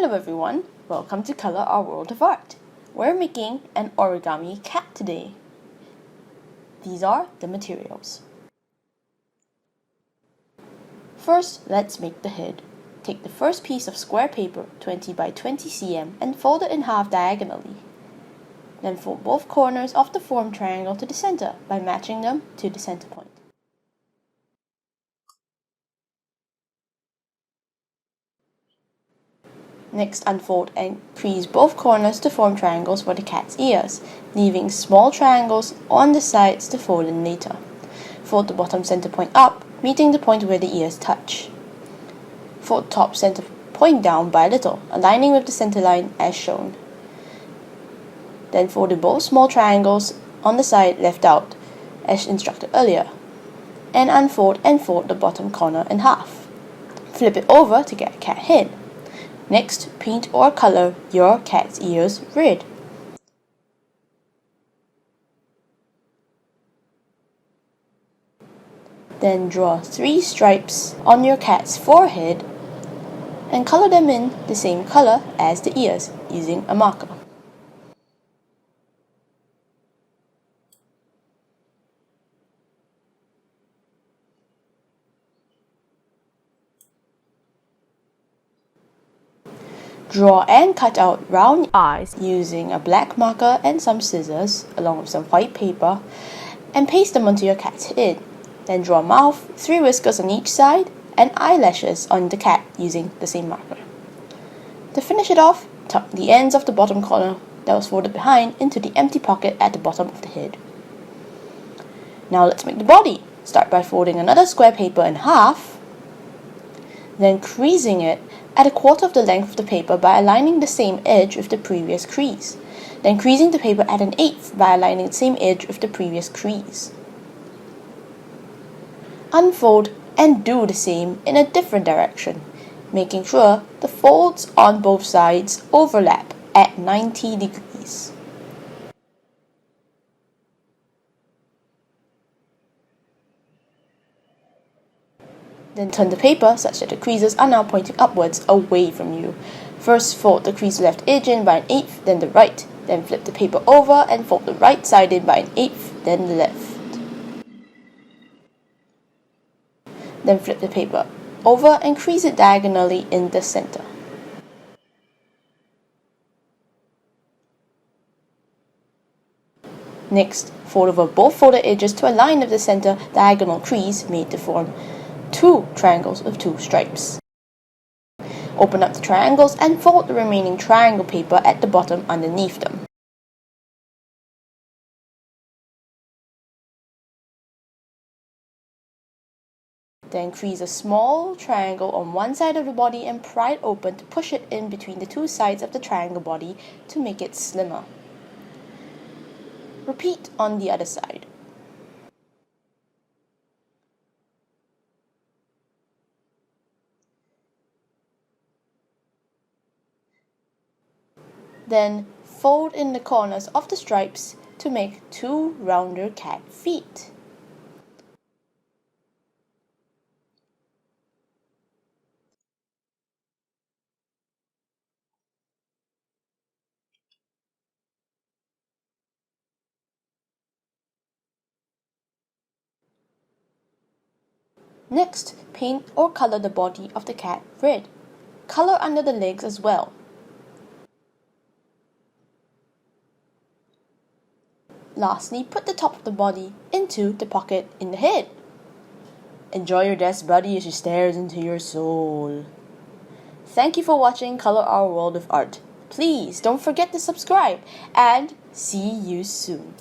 Hello everyone, welcome to Color Our World of Art. We're making an origami cat today. These are the materials. First, let's make the head. Take the first piece of square paper, 20 by 20 cm, and fold it in half diagonally. Then fold both corners of the formed triangle to the center by matching them to the center point. Next, unfold and crease both corners to form triangles for the cat's ears, leaving small triangles on the sides to fold in later. Fold the bottom center point up, meeting the point where the ears touch. Fold top center point down by a little, aligning with the center line as shown. Then fold the both small triangles on the side left out, as instructed earlier, and unfold and fold the bottom corner in half. Flip it over to get a cat head. Next, paint or color your cat's ears red. Then draw 3 stripes on your cat's forehead and color them in the same color as the ears using a marker. Draw and cut out round eyes using a black marker and some scissors, along with some white paper, and paste them onto your cat's head. Then draw a mouth, 3 whiskers on each side, and eyelashes on the cat using the same marker. To finish it off, tuck the ends of the bottom corner that was folded behind into the empty pocket at the bottom of the head. Now let's make the body. Start by folding another square paper in half, then creasing it at 1/4 of the length of the paper by aligning the same edge with the previous crease. Then creasing the paper at 1/8 by aligning the same edge with the previous crease. Unfold and do the same in a different direction, making sure the folds on both sides overlap at 90 degrees. Then turn the paper such that the creases are now pointing upwards away from you. First fold the crease left edge in by 1/8, then the right. Then flip the paper over and fold the right side in by 1/8, then the left. Then flip the paper over and crease it diagonally in the center. Next, fold over both folded edges to align with the center diagonal crease made to form 2 triangles with 2 stripes. Open up the triangles and fold the remaining triangle paper at the bottom underneath them. Then crease a small triangle on one side of the body and pry it open to push it in between the 2 sides of the triangle body to make it slimmer. Repeat on the other side. Then fold in the corners of the stripes to make 2 rounder cat feet. Next, paint or color the body of the cat red. Color under the legs as well. Lastly, put the top of the body into the pocket in the head. Enjoy your desk buddy as she stares into your soul. Thank you for watching Color Our World of Art. Please don't forget to subscribe and see you soon.